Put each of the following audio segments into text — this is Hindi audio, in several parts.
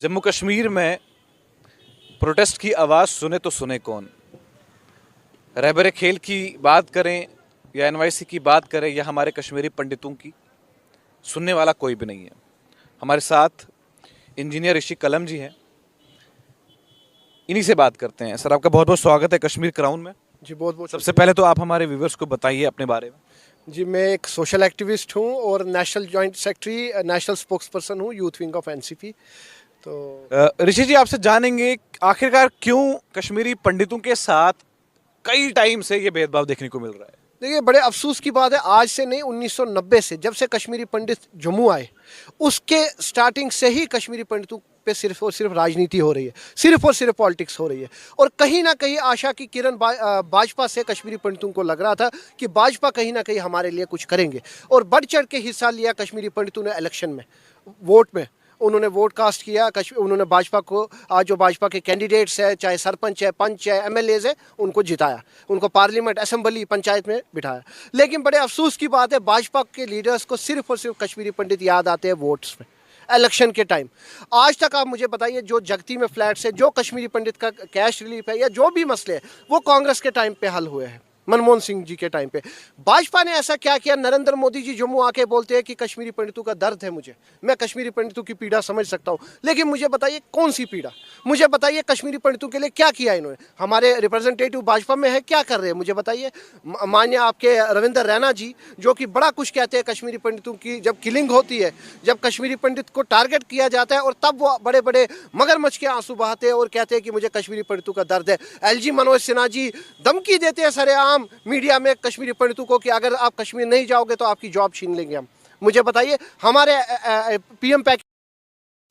जम्मू कश्मीर में प्रोटेस्ट की आवाज़ सुने तो सुने कौन। रहबर खेल की बात करें या एनवाईसी की बात करें या हमारे कश्मीरी पंडितों की, सुनने वाला कोई भी नहीं है। हमारे साथ इंजीनियर ऋषि कलम जी हैं, इन्हीं से बात करते हैं। सर, आपका बहुत बहुत स्वागत है कश्मीर क्राउन में। जी बहुत बहुत सबसे पहले तो आप हमारे व्यूवर्स को बताइए अपने बारे में। जी, मैं एक सोशल एक्टिविस्ट हूँ और national joint secretary, national spokes person हूँ यूथ विंग ऑफ एनसीपी। तो ऋषि जी, आपसे जानेंगे आखिरकार क्यों कश्मीरी पंडितों के साथ कई टाइम से ये भेदभाव देखने को मिल रहा है। देखिए, बड़े अफसोस की बात है, आज से नहीं 1990 से जब से कश्मीरी पंडित जम्मू आए उसके स्टार्टिंग से ही कश्मीरी पंडितों पे सिर्फ और सिर्फ राजनीति हो रही है, सिर्फ और सिर्फ पॉलिटिक्स हो रही है। और कहीं ना कहीं आशा की किरण भाजपा से कश्मीरी पंडितों को लग रहा था कि भाजपा कहीं ना कहीं हमारे लिए कुछ करेंगे, और बढ़ चढ़ के हिस्सा लिया कश्मीरी पंडितों ने इलेक्शन में, वोट में। उन्होंने वोट कास्ट किया, उन्होंने भाजपा को, आज जो भाजपा के कैंडिडेट्स है, चाहे सरपंच है, पंच है, एमएलएज है, उनको जिताया, उनको पार्लियामेंट, असेंबली, पंचायत में बिठाया। लेकिन बड़े अफसोस की बात है, भाजपा के लीडर्स को सिर्फ और सिर्फ कश्मीरी पंडित याद आते हैं वोट्स में, इलेक्शन के टाइम। आज तक आप मुझे बताइए, जो जगती में फ्लैट्स है, जो कश्मीरी पंडित का कैश रिलीफ है, या जो भी मसले हैं, वो कांग्रेस के टाइम पे हल हुए हैं, मनमोहन सिंह जी के टाइम पे। भाजपा ने ऐसा क्या किया? नरेंद्र मोदी जी जम्मू आके बोलते हैं कि कश्मीरी पंडितों का दर्द है, मुझे, मैं कश्मीरी पंडितों की पीड़ा समझ सकता हूँ, लेकिन मुझे बताइए कौन सी पीड़ा, मुझे बताइए कश्मीरी पंडितों के लिए क्या किया इन्होंने? हमारे रिप्रेजेंटेटिव भाजपा में है, क्या कर रहे हैं मुझे बताइए? मान्य आपके रविंदर रैना जी, जो कि बड़ा कुछ कहते हैं कश्मीरी पंडितों की, जब किलिंग होती है, जब कश्मीरी पंडित को टारगेट किया जाता है, और तब वो बड़े बड़े मगरमच्छ के आंसू बहाते हैं और कहते हैं कि मुझे कश्मीरी पंडितों का दर्द है। एलजी मनोज सिन्हा जी धमकी देते हैं सरेआम मीडिया में कश्मीरी पंडितों को कि अगर आप कश्मीर नहीं जाओगे तो आपकी जॉब छीन लेंगे हम। मुझे बताइए, हमारे पीएम पैक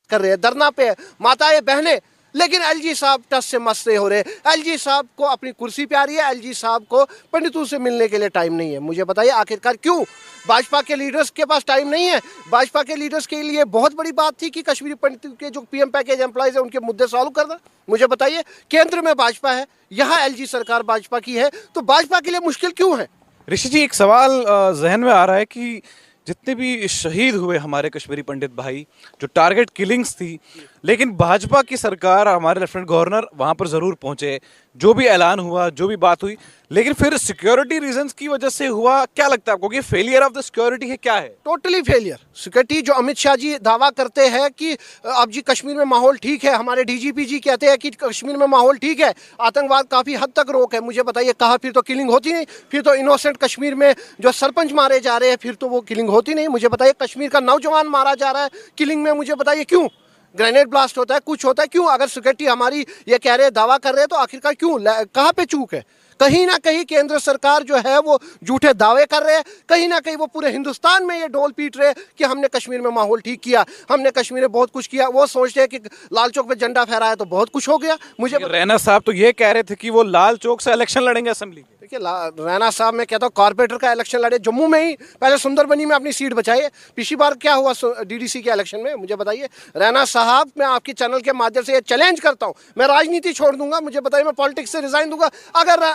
कर रहे हैं, धरना पे माताएं बहनें, लेकिन एलजी साहब टस से मस नहीं हो रहे। एलजी साहब को अपनी कुर्सी प्यारी है, एलजी साहब को पंडितों से मिलने के लिए टाइम नहीं है। मुझे बताइए आखिरकार क्यों? भाजपा के लीडर्स के पास टाइम नहीं है? भाजपा के लीडर्स के लिए बहुत बड़ी बात थी कि कश्मीरी पंडितों के जो पीएम पैकेज एम्प्लॉयज है उनके मुद्दे सॉल्व करना। मुझे बताइए, केंद्र में भाजपा है, यहाँ एलजी सरकार भाजपा की है, तो भाजपा के लिए मुश्किल क्यों है? ऋषि जी, एक सवाल जहन में आ रहा है कि जितने भी शहीद हुए हमारे कश्मीरी पंडित भाई, जो टारगेट किलिंग्स थी, लेकिन भाजपा की सरकार, हमारे लेफ्टिनेंट गवर्नर वहां पर जरूर पहुंचे, जो भी ऐलान हुआ, जो भी बात हुई, लेकिन फिर सिक्योरिटी रीजंस की वजह से हुआ। क्या लगता है आपको कि फेलियर ऑफ द सिक्योरिटी है, क्या है? Totally failure security. जो अमित शाह जी दावा करते हैं कि अब जी कश्मीर में माहौल ठीक है, हमारे डीजीपी जी कहते हैं कि कश्मीर में माहौल ठीक है, आतंकवाद काफ़ी हद तक रोक है। मुझे बताइए, कहाँ फिर तो किलिंग होती नहीं, फिर तो इनोसेंट कश्मीर में जो सरपंच मारे जा रहे हैं, फिर तो वो किलिंग होती नहीं। मुझे बताइए, कश्मीर का नौजवान मारा जा रहा है किलिंग में, मुझे बताइए क्यों? ग्रेनेड ब्लास्ट होता है, कुछ होता है, क्यों? अगर सिक्योरिटी हमारी ये कह रहे हैं, दावा कर रहे हैं, तो आखिरकार क्यों? कहाँ पे चूक है? कहीं ना कहीं केंद्र सरकार जो है वो झूठे दावे कर रहे हैं, कहीं ना कहीं वो पूरे हिंदुस्तान में ये डोल पीट रहे हैं कि हमने कश्मीर में माहौल ठीक किया, हमने कश्मीर में बहुत कुछ किया। वो सोचते हैं कि लाल चौक पे झंडा फहराया तो बहुत कुछ हो गया। मुझे रैना साहब तो ये कह रहे थे कि वो लाल चौक से इलेक्शन लड़ेंगे असेंबली के। देखिए, रैना साहब, मैं कहता हूँ कॉर्पोरेटर का इलेक्शन लड़े जम्मू में ही, पहले सुंदरबनी में अपनी सीट बचाइए। पिछली बार क्या हुआ डीडीसी के इलेक्शन में? मुझे बताइए रैना साहब, मैं आपके चैनल के माध्यम से ये चैलेंज करता हूँ, मैं राजनीति छोड़ दूंगा, मुझे बताइए, मैं पॉलिटिक्स से रिजाइन दूंगा अगर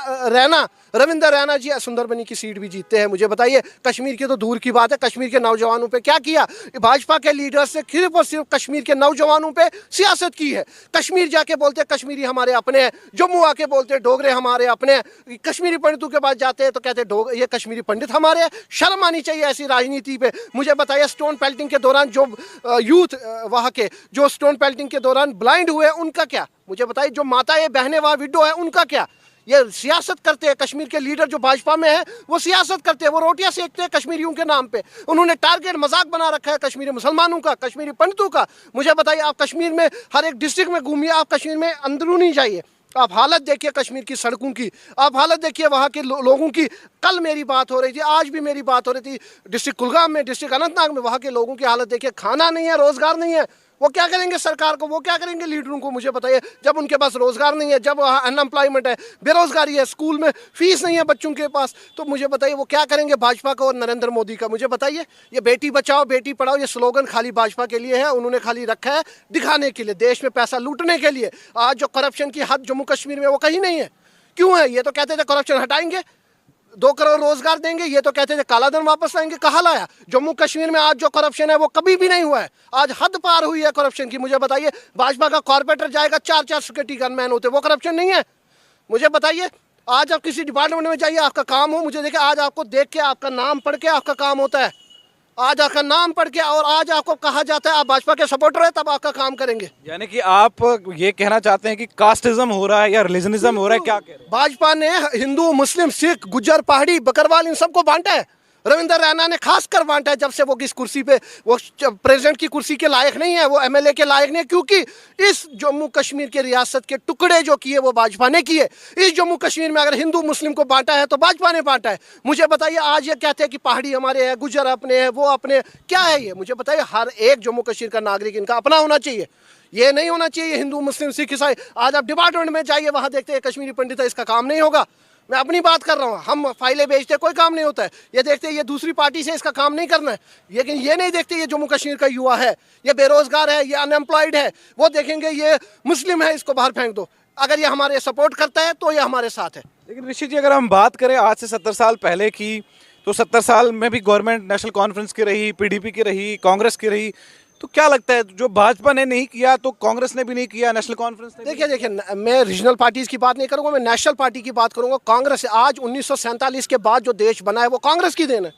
रविंदर रैना जी सुंदरबनी की सीट भी जीतते हैं। मुझे बताइए, कश्मीर की तो दूर की बात है, कश्मीर के नौजवानों पे क्या किया भाजपा के लीडर्स ने? सिर्फ और सिर्फ कश्मीर के नौजवानों पे सियासत की है। कश्मीर जाके बोलते कश्मीरी हमारे अपने हैं, जम्मू आके बोलते डोगरे हमारे अपने हैं, कश्मीरी पंडितों के पास जाते हैं तो कहते ये कश्मीरी पंडित हमारे हैं। शर्म आनी चाहिए ऐसी राजनीति पे। मुझे बताइए, स्टोन पेल्टिंग के दौरान जो यूथ वहाँ के जो स्टोन पेल्टिंग के दौरान ब्लाइंड हुए, उनका क्या? मुझे बताइए, जो माताएं बहनें वहाँ विडो है, उनका क्या? ये सियासत करते हैं। कश्मीर के लीडर जो भाजपा में है वो सियासत करते हैं, वो रोटियां सेकते हैं कश्मीरियों के नाम पे। उन्होंने टारगेट मजाक बना रखा है कश्मीरी मुसलमानों का, कश्मीरी पंडितों का। मुझे बताइए, आप कश्मीर में हर एक डिस्ट्रिक्ट में घूमिए, आप कश्मीर में अंदरूनी जाइए, आप हालत देखिए कश्मीर की सड़कों की, आप हालत देखिए वहाँ के लोगों की। कल मेरी बात हो रही थी, आज भी मेरी बात हो रही थी डिस्ट्रिक्ट कुलगाम में, डिस्ट्रिक्ट अनंतनाग में, वहाँ के लोगों की हालत देखिए। खाना नहीं है, रोजगार नहीं है, वो क्या करेंगे सरकार को, वो क्या करेंगे लीडरों को? मुझे बताइए, जब उनके पास रोजगार नहीं है, जब वहाँ अनएम्प्लॉयमेंट है, बेरोजगारी है, स्कूल में फीस नहीं है बच्चों के पास, तो मुझे बताइए वो क्या करेंगे भाजपा का और नरेंद्र मोदी का? मुझे बताइए, ये बेटी बचाओ बेटी पढ़ाओ ये स्लोगन खाली भाजपा के लिए है, उन्होंने खाली रखा है दिखाने के लिए, देश में पैसा लूटने के लिए। आज जो करप्शन की हद जम्मू कश्मीर में वो कहीं नहीं है, क्यों है? ये तो कहते थे करप्शन हटाएंगे, 2 करोड़ रोजगार देंगे, ये तो कहते थे काला धन वापस लाएंगे, कहाँ लाया? जम्मू कश्मीर में आज जो करप्शन है वो कभी भी नहीं हुआ है, आज हद पार हुई है करप्शन की। मुझे बताइए, भाजपा का कॉर्पोरेटर जाएगा, 4-4 सिक्योरिटी गनमैन होते, वो करप्शन नहीं है? मुझे बताइए, आज आप किसी डिपार्टमेंट में जाइए, आपका काम हो, मुझे देखिए, आज आपको देख के, आपका नाम पढ़ के आपका काम होता है, आज आपका नाम पढ़ के, और आज आपको कहा जाता है आप भाजपा के सपोर्टर है, तब आपका काम करेंगे। यानी कि आप ये कहना चाहते हैं कि कास्टिज्म हो रहा है या रिलीजनिज्म हो रहा है, क्या कह रहे हैं? भाजपा ने हिंदू, मुस्लिम, सिख, गुज्जर, पहाड़ी, बकरवाल इन सबको बांटा है। रविंद्र रैना ने खासकर बांटा है, जब से वो किस कुर्सी पे, वो प्रेसिडेंट की कुर्सी के लायक नहीं है, वो एमएलए के लायक नहीं है, क्योंकि इस जम्मू कश्मीर के रियासत के टुकड़े जो किए वो भाजपा ने किए। इस जम्मू कश्मीर में अगर हिंदू मुस्लिम को बांटा है तो भाजपा ने बांटा है। मुझे बताइए, आज ये कहते हैं कि पहाड़ी हमारे हैं, गुज्जर अपने हैं, वो अपने, क्या है ये? मुझे बताइए, हर एक जम्मू कश्मीर का नागरिक इनका अपना होना चाहिए, ये नहीं होना चाहिए हिंदू मुस्लिम सिख ईसाई। आज आप डिपार्टमेंट में जाइए, वहां देखते हैं कश्मीरी पंडित है, इसका काम नहीं होगा। मैं अपनी बात कर रहा हूँ, हम फाइलें बेचते, कोई काम नहीं होता है। ये देखते हैं ये दूसरी पार्टी से, इसका काम नहीं करना है, लेकिन ये नहीं देखते ये जम्मू कश्मीर का युवा है, ये बेरोजगार है, ये अनएम्प्लॉयड है, वो देखेंगे ये मुस्लिम है, इसको बाहर फेंक दो। अगर ये हमारे सपोर्ट करता है तो ये हमारे साथ है। लेकिन ऋषि जी, अगर हम बात करें आज से 70 साल पहले की, तो 70 साल में भी गवर्नमेंट नेशनल कॉन्फ्रेंस की रही, पीडीपी की रही, कांग्रेस की रही, तो क्या लगता है जो भाजपा ने नहीं किया तो कांग्रेस ने भी नहीं किया, नेशनल कॉन्फ्रेंस ने? देखिए, मैं रीजनल पार्टीज की बात नहीं करूंगा, मैं नेशनल पार्टी की बात करूंगा। कांग्रेस आज 1947 के बाद जो देश बना है वो कांग्रेस की देन है,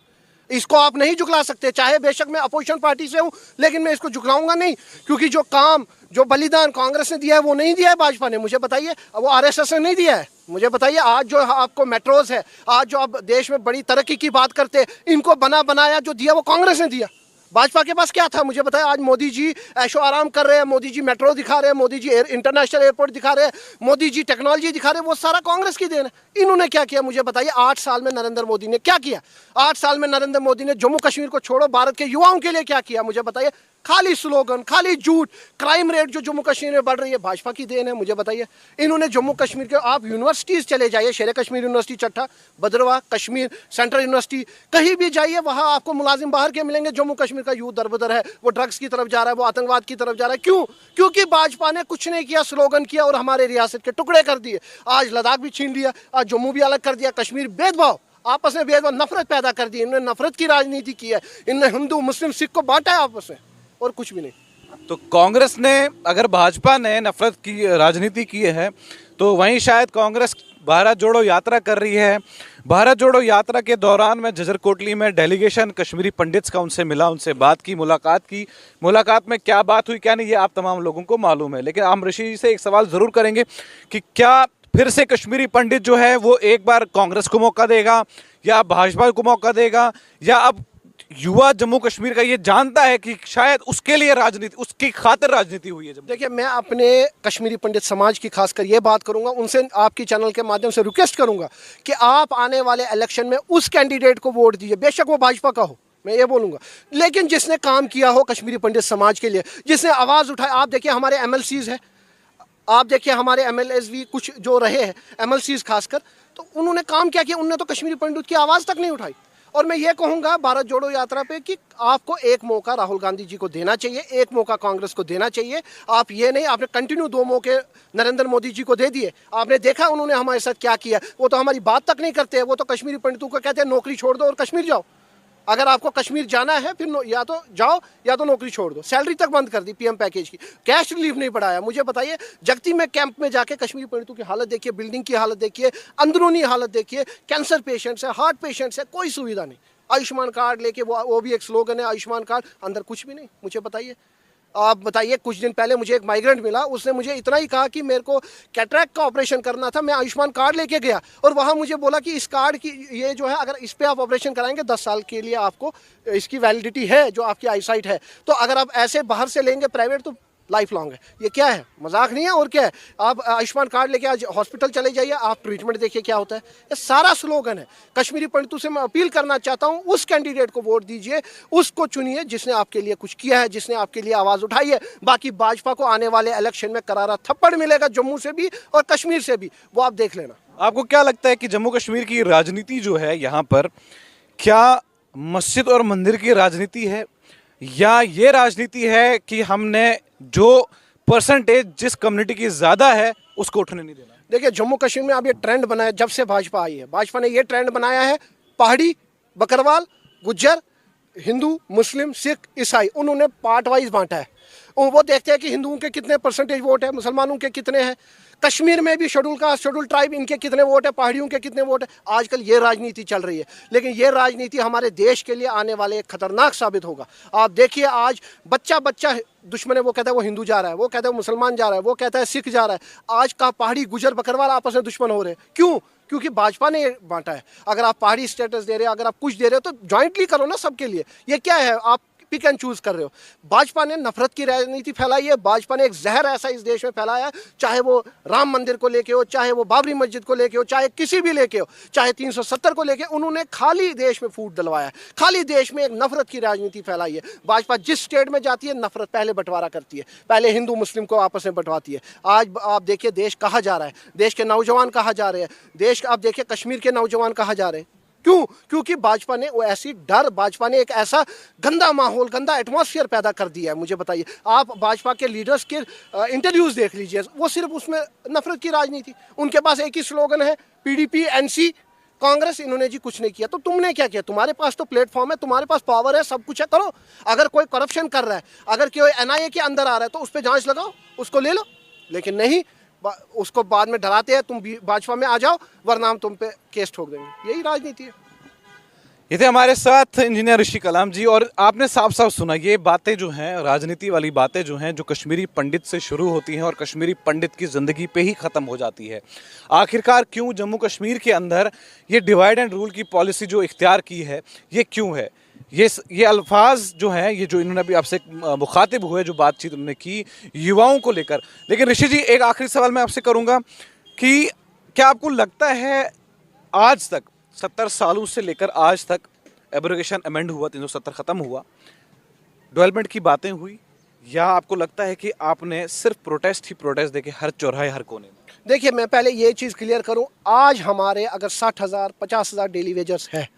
इसको आप नहीं झुकला सकते। चाहे बेशक मैं अपोजिशन पार्टी से हूं, लेकिन मैं इसको झुकलाऊंगा नहीं, क्योंकि जो काम, जो बलिदान कांग्रेस ने दिया है वो नहीं दिया है भाजपा ने। मुझे बताइए, वो आरएसएस ने नहीं दिया है। मुझे बताइए, आज जो आपको मेट्रोज है, आज जो आप देश में बड़ी तरक्की की बात करते हैं, इनको बना बनाया जो दिया वो कांग्रेस ने दिया। भाजपा के पास क्या था? मुझे बताया, आज मोदी जी ऐशो आराम कर रहे हैं, मोदी जी मेट्रो दिखा रहे हैं, मोदी जी इंटरनेशनल एयरपोर्ट दिखा रहे हैं, मोदी जी टेक्नोलॉजी दिखा रहे हैं, वो सारा कांग्रेस की देन है। इन्होंने क्या किया? मुझे बताइए, 8 साल में नरेंद्र मोदी ने क्या किया? 8 साल में नरेंद्र मोदी ने जम्मू कश्मीर को छोड़ो, भारत के युवाओं के लिए क्या किया? मुझे बताइए, खाली स्लोगन, खाली झूठ। क्राइम रेट जो जम्मू कश्मीर में बढ़ रही है, भाजपा की देन है। मुझे बताइए, इन्होंने जम्मू कश्मीर के, आप यूनिवर्सिटीज चले जाइए, शेर कश्मीर यूनिवर्सिटी चट्टा, भद्रवाह, कश्मीर सेंट्रल यूनिवर्सिटी, कहीं भी जाइए, वहां आपको मुलाजिम बाहर के मिलेंगे। जम्मू कश्मीर का यूथ दरबदर है, वो ड्रग्स की तरफ जा रहा है, वो आतंकवाद की तरफ जा रहा है। क्यों? क्योंकि भाजपा ने कुछ नहीं किया, स्लोगन किया और हमारे रियासत के टुकड़े कर दिए। आज लद्दाख भी छीन लिया, आज जम्मू भी अलग कर दिया, कश्मीर भेदभाव, आपस में भेदभाव, नफरत पैदा कर दी। इन्होंने नफरत की राजनीति की है, इन्होंने हिंदू मुस्लिम सिख को बांटा है आपस में, और कुछ भी नहीं। तो कांग्रेस ने, अगर भाजपा ने नफरत की राजनीति की है, तो वहीं शायद कांग्रेस भारत जोड़ो यात्रा कर रही है। भारत जोड़ो यात्रा के दौरान मैं झज्जर कोटली में डेलीगेशन कश्मीरी पंडित्स का उनसे मिला, उनसे बात की, मुलाकात की। मुलाकात में क्या बात हुई क्या नहीं, ये आप तमाम लोगों को मालूम है। लेकिन हम ऋषि जी से एक सवाल ज़रूर करेंगे कि क्या फिर से कश्मीरी पंडित जो है वो एक बार कांग्रेस को मौका देगा या भाजपा को मौका देगा, या अब युवा जम्मू कश्मीर का ये जानता है कि शायद उसके लिए राजनीति, उसकी खातिर राजनीति हुई है? देखिए, मैं अपने कश्मीरी पंडित समाज की खासकर ये बात करूंगा, उनसे आपकी चैनल के माध्यम से रिक्वेस्ट करूंगा कि आप आने वाले इलेक्शन में उस कैंडिडेट को वोट दीजिए, बेशक वो भाजपा का हो, मैं ये बोलूंगा, लेकिन जिसने काम किया हो कश्मीरी पंडित समाज के लिए, जिसने आवाज़ उठाई। आप देखिए, हमारे एमएलसीज है, आप देखिए हमारे एमएलएस भी कुछ जो रहे हैं, एमएलसीज खासकर, तो उन्होंने काम क्या किया? उन्होंने तो कश्मीरी पंडित की आवाज़ तक नहीं उठाई। और मैं ये कहूँगा भारत जोड़ो यात्रा पे कि आपको एक मौका राहुल गांधी जी को देना चाहिए, एक मौका कांग्रेस को देना चाहिए। आप ये नहीं, आपने कंटिन्यू 2 मौके नरेंद्र मोदी जी को दे दिए, आपने देखा उन्होंने हमारे साथ क्या किया। वो तो हमारी बात तक नहीं करते, वो तो कश्मीरी पंडितों को कहते हैं नौकरी छोड़ दो और कश्मीर जाओ। अगर आपको कश्मीर जाना है फिर या तो जाओ या तो नौकरी छोड़ दो। सैलरी तक बंद कर दी पीएम पैकेज की, कैश रिलीफ नहीं बढ़ाया। मुझे बताइए, जगती में कैंप में जाके कश्मीरी पंडितों की हालत देखिए, बिल्डिंग की हालत देखिए, अंदरूनी हालत देखिए, कैंसर पेशेंट्स है, हार्ट पेशेंट्स है, कोई सुविधा नहीं। आयुष्मान कार्ड लेके वो भी एक स्लोगन है, आयुष्मान कार्ड, अंदर कुछ भी नहीं। मुझे बताइए, आप बताइए, कुछ दिन पहले मुझे एक माइग्रेंट मिला, उसने मुझे इतना ही कहा कि मेरे को कैटरैक्ट का ऑपरेशन करना था, मैं आयुष्मान कार्ड लेके गया और वहाँ मुझे बोला कि इस कार्ड की ये जो है, अगर इस पे आप ऑपरेशन कराएंगे 10 साल के लिए आपको इसकी वैलिडिटी है, जो आपकी आईसाइट है। तो अगर आप ऐसे बाहर से लेंगे प्राइवेट तो लाइफ लॉन्ग है। ये क्या है? मजाक नहीं है और क्या है? आप आयुष्मान कार्ड लेके आज हॉस्पिटल चले जाइए, आप ट्रीटमेंट देखिए क्या होता है। ये सारा स्लोगन है। कश्मीरी पंडितों से मैं अपील करना चाहता हूँ, उस कैंडिडेट को वोट दीजिए, उसको चुनिए जिसने आपके लिए कुछ किया है, जिसने आपके लिए आवाज़ उठाई है। बाकी भाजपा को आने वाले इलेक्शन में करारा थप्पड़ मिलेगा, जम्मू से भी और कश्मीर से भी, वो आप देख लेना। आपको क्या लगता है कि जम्मू कश्मीर की राजनीति जो है यहाँ पर, क्या मस्जिद और मंदिर की राजनीति है, या ये राजनीति है कि हमने जो परसेंटेज जिस कम्युनिटी की ज़्यादा है उसको उठने नहीं देना? देखिए जम्मू कश्मीर में अब ये ट्रेंड बना है, जब से भाजपा आई है, भाजपा ने ये ट्रेंड बनाया है, पहाड़ी, बकरवाल, गुज्जर, हिंदू, मुस्लिम, सिख, ईसाई, उन्होंने पार्ट वाइज बांटा है। और वो देखते हैं कि हिंदुओं के कितने परसेंटेज वोट है, मुसलमानों के कितने हैं, कश्मीर में भी शेड्यूल कास्ट, शेड्यूल ट्राइब, इनके कितने वोट है, पहाड़ियों के कितने वोट है। आजकल ये राजनीति चल रही है, लेकिन ये राजनीति हमारे देश के लिए आने वाले एक खतरनाक साबित होगा। आप देखिए आज बच्चा बच्चा दुश्मन है, वो कहता है वो हिंदू जा रहा है, वो कहता है मुसलमान जा रहा है, वो कहता है सिख जा रहा है। आज का पहाड़ी, गुजर, बकरवाल आपस में दुश्मन हो रहे हैं। क्यों? क्योंकि भाजपा ने बांटा है। अगर आप पहाड़ी स्टेटस दे रहे हो, अगर आप कुछ दे रहे हो तो ज्वाइंटली करो ना सबके लिए। ये क्या है, आप पिक एंड चूज कर रहे हो। भाजपा ने नफरत की राजनीति फैलाई है, भाजपा ने एक जहर ऐसा इस देश में फैलाया है, चाहे वो राम मंदिर को लेके हो, चाहे वो बाबरी मस्जिद को लेके हो, चाहे किसी भी लेके हो, चाहे 370 को लेके, उन्होंने खाली देश में फूट डलवाया है, खाली देश में एक नफरत की राजनीति फैलाई है। भाजपा जिस स्टेट में जाती है नफरत पहले बंटवारा करती है, पहले हिंदू मुस्लिम को आपस में बंटवाती है। आज आप देखिए देश कहाँ जा रहा है, देश के नौजवान कहाँ जा रहे हैं, देश आप देखिए कश्मीर के नौजवान कहाँ जा रहे हैं। क्यों? क्योंकि भाजपा ने वो ऐसी डर, भाजपा ने एक ऐसा गंदा माहौल, गंदा एटमॉस्फेयर पैदा कर दिया है। मुझे बताइए, आप भाजपा के लीडर्स के इंटरव्यूज देख लीजिए, वो सिर्फ उसमें नफरत की राजनीति। उनके पास एक ही स्लोगन है, पीडीपी, एनसी, कांग्रेस। इन्होंने जी कुछ नहीं किया, तो तुमने क्या किया? तुम्हारे पास तो प्लेटफॉर्म है, तुम्हारे पास पावर है, सब कुछ है, करो। अगर कोई करप्शन कर रहा है, अगर कोई एनआईए के अंदर आ रहा है तो उस पर जांच लगाओ, उसको ले लो। लेकिन नहीं, उसको बाद में डराते हैं, तुम भाजपा में आ जाओ वरना हम तुम पे केस ठोक देंगे। यही राजनीति है। ये थे हमारे साथ इंजीनियर ऋषि कलाम जी। और आपने साफ साफ सुना, ये बातें जो हैं, राजनीति वाली बातें जो हैं, जो कश्मीरी पंडित से शुरू होती हैं और कश्मीरी पंडित की ज़िंदगी पे ही ख़त्म हो जाती है। आखिरकार क्यों जम्मू कश्मीर के अंदर ये डिवाइड एंड रूल की पॉलिसी जो इख्तियार की है, ये क्यों है? ये अल्फाज जो हैं, ये जो इन्होंने अभी आपसे मुखातिब हुए, जो बातचीत उन्होंने की युवाओं को लेकर। लेकिन ऋषि जी, एक आखिरी सवाल मैं आपसे करूँगा कि क्या आपको लगता है आज तक 70 सालों से लेकर आज तक एब्रोगेशन अमेंड हुआ, 370 ख़त्म हुआ, डेवलपमेंट की बातें हुई, या आपको लगता है कि आपने सिर्फ प्रोटेस्ट ही प्रोटेस्ट देखे हर चौराहे, हर कोने में? देखिए मैं पहले ये चीज़ क्लियर करूं, आज हमारे अगर 60,000 50,000 डेली वेजर्स है,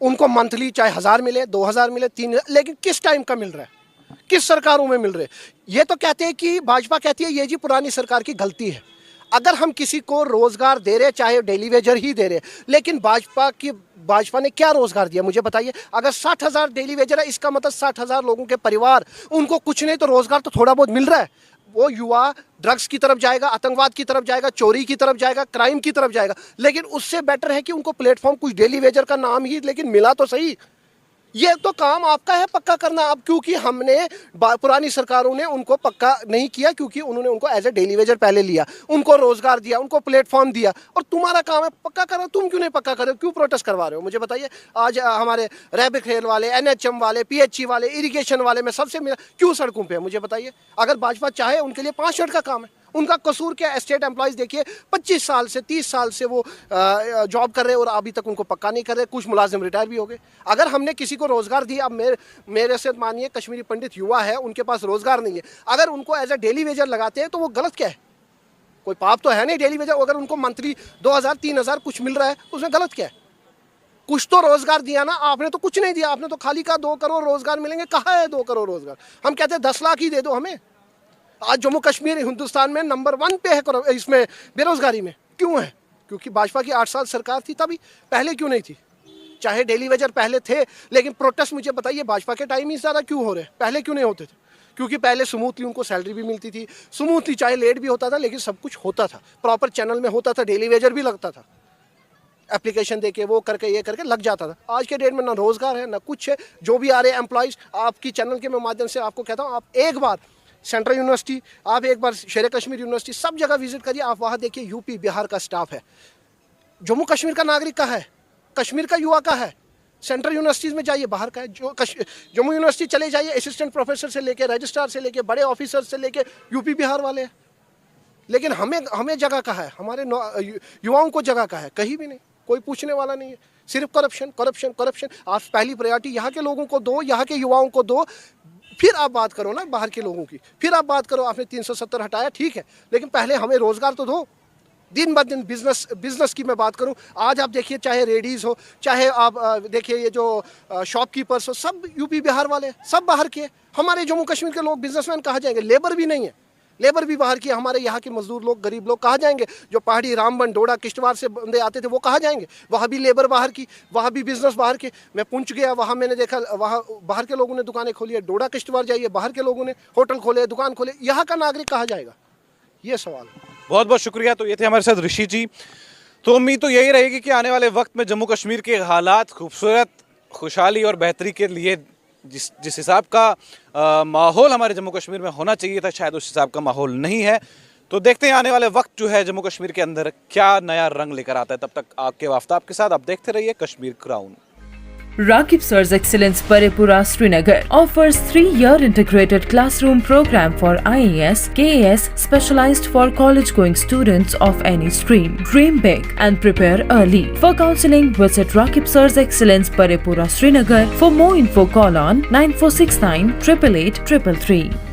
उनको मंथली चाहे 1000 मिले, 2000 मिले, 3000, लेकिन किस टाइम का मिल रहा है, किस सरकारों में मिल रहे हैं? ये तो कहते हैं कि भाजपा कहती है ये जी पुरानी सरकार की गलती है। अगर हम किसी को रोजगार दे रहे, चाहे डेली वेजर ही दे रहे, लेकिन भाजपा ने क्या रोजगार दिया मुझे बताइए? अगर 60,000 डेली वेजर है, इसका मतलब 60,000 लोगों के परिवार, उनको कुछ नहीं तो रोजगार तो थोड़ा बहुत मिल रहा है। वो युवा ड्रग्स की तरफ जाएगा, आतंकवाद की तरफ जाएगा, चोरी की तरफ जाएगा, क्राइम की तरफ जाएगा। लेकिन उससे बेटर है कि उनको प्लेटफॉर्म, कुछ डेली वेजर का नाम ही लेकिन मिला तो सही। ये तो काम आपका है पक्का करना। अब क्योंकि हमने पुरानी सरकारों ने उनको पक्का नहीं किया, क्योंकि उन्होंने उनको एज ए डेली वेजर पहले लिया, उनको रोजगार दिया, उनको प्लेटफॉर्म दिया, और तुम्हारा काम है पक्का करो। तुम क्यों नहीं पक्का कर रहे हो? क्यों प्रोटेस्ट करवा रहे हो? मुझे बताइए। आज हमारे रैबिक रेल वाले, एनएचएम वाले, पीएचई वाले, इरिगेशन वाले में सबसे मिला क्यों सड़कों पर है? मुझे बताइए। अगर भाजपा चाहे, उनके लिए 5 मिनट का काम है। उनका कसूर क्या? स्टेट एम्प्लॉयज देखिए 25 साल से 30 साल से वो जॉब कर रहे हैं और अभी तक उनको पक्का नहीं कर रहे। कुछ मुलाजिम रिटायर भी हो गए। अगर हमने किसी को रोजगार दिया, अब मेरे से मानिए कश्मीरी पंडित युवा है, उनके पास रोजगार नहीं है, अगर उनको एज ए डेली वेजर लगाते हैं तो वो गलत क्या है? कोई पाप तो है नहीं डेली वेजर। अगर उनको मंथली 2000 3000 कुछ मिल रहा है, उसमें गलत क्या है? कुछ तो रोजगार दिया ना आपने, तो कुछ नहीं दिया आपने, तो खाली का 2 करोड़ रोजगार मिलेंगे। कहाँ है 2 करोड़ रोजगार? हम कहते हैं 10 लाख ही दे दो हमें। आज जम्मू कश्मीर हिंदुस्तान में नंबर 1 पे है इसमें बेरोजगारी में। क्यों है? क्योंकि भाजपा की 8 साल सरकार थी तभी। पहले क्यों नहीं थी? चाहे डेली वेजर पहले थे, लेकिन प्रोटेस्ट मुझे बताइए भाजपा के टाइम ही ज़्यादा क्यों हो रहे? पहले क्यों नहीं होते थे? क्योंकि पहले स्मूथली उनको सैलरी भी मिलती थी, स्मूथली चाहे लेट भी होता था, लेकिन सब कुछ होता था, प्रॉपर चैनल में होता था, डेली वेजर भी लगता था, एप्लीकेशन देके वो करके ये करके लग जाता था। आज के डेट में ना रोजगार है ना कुछ है। जो भी आ रहे हैं एम्प्लॉयज़, आपकी चैनल के माध्यम से आपको कहता हूँ, आप एक बार सेंट्रल यूनिवर्सिटी, आप एक बार शेर कश्मीर यूनिवर्सिटी, सब जगह विजिट करिए। आप वहाँ देखिए यूपी बिहार का स्टाफ है, जम्मू कश्मीर का नागरिक का है, कश्मीर का युवा का है। सेंट्रल यूनिवर्सिटीज़ में जाइए, बाहर का है। जम्मू यूनिवर्सिटी चले जाइए, असिस्टेंट प्रोफेसर से लेके रजिस्ट्रार से लेके बड़े ऑफिसर से लेके यूपी बिहार वाले हैं। लेकिन हमें जगह का है, हमारे युवाओं को जगह का है? कहीं भी नहीं, कोई पूछने वाला नहीं है। सिर्फ करप्शन करप्शन करप्शन। आप पहली प्रायोरिटी यहाँ के लोगों को दो, यहाँ के युवाओं को दो, फिर आप बात करो ना बाहर के लोगों की, फिर आप बात करो। आपने 370 हटाया, ठीक है, लेकिन पहले हमें रोजगार तो दो। दिन ब दिन बिजनेस की मैं बात करूं, आज आप देखिए, चाहे रेडीज हो, चाहे आप देखिए ये जो शॉपकीपर्स हो, सब यूपी बिहार वाले, सब बाहर के। हमारे जम्मू कश्मीर के लोग बिजनेसमैन कहाँ जाएंगे? लेबर भी नहीं है। लेबर भी बाहर की, हमारे यहाँ के मजदूर लोग, गरीब लोग कहाँ जाएंगे? जो पहाड़ी, रामबन, डोडा, किश्तवाड़ से बंदे आते थे वो कहाँ जाएंगे? वहाँ भी लेबर बाहर की, वहाँ भी बिजनेस बाहर के। मैं पुंछ गया, वहाँ मैंने देखा वहाँ बाहर के लोगों ने दुकानें खोली है। डोडा, किश्तवाड़ जाइए, बाहर के लोगों ने होटल खोले, दुकान खोले। यहाँ का नागरिक कहाँ जाएगा? ये सवाल है। बहुत बहुत शुक्रिया। तो ये थे हमारे साथ ऋषि जी। तो उम्मीद तो यही रहेगी कि आने वाले वक्त में जम्मू कश्मीर के हालात खूबसूरत, खुशहाली और बेहतरी के लिए जिस हिसाब का माहौल हमारे जम्मू कश्मीर में होना चाहिए था, शायद उस हिसाब का माहौल नहीं है। तो देखते हैं आने वाले वक्त जो है जम्मू कश्मीर के अंदर क्या नया रंग लेकर आता है। तब तक आपके आफ्ताब के साथ आप देखते रहिए Kashmir crown. Rakib Sir's Excellence Parepura Srinagar offers 3-year integrated classroom program for IAS, KAS specialized for college-going students of any stream. Dream big and prepare early. For counseling, visit Rakib Sir's Excellence Parepura Srinagar. For more info, call on 9469 888 333.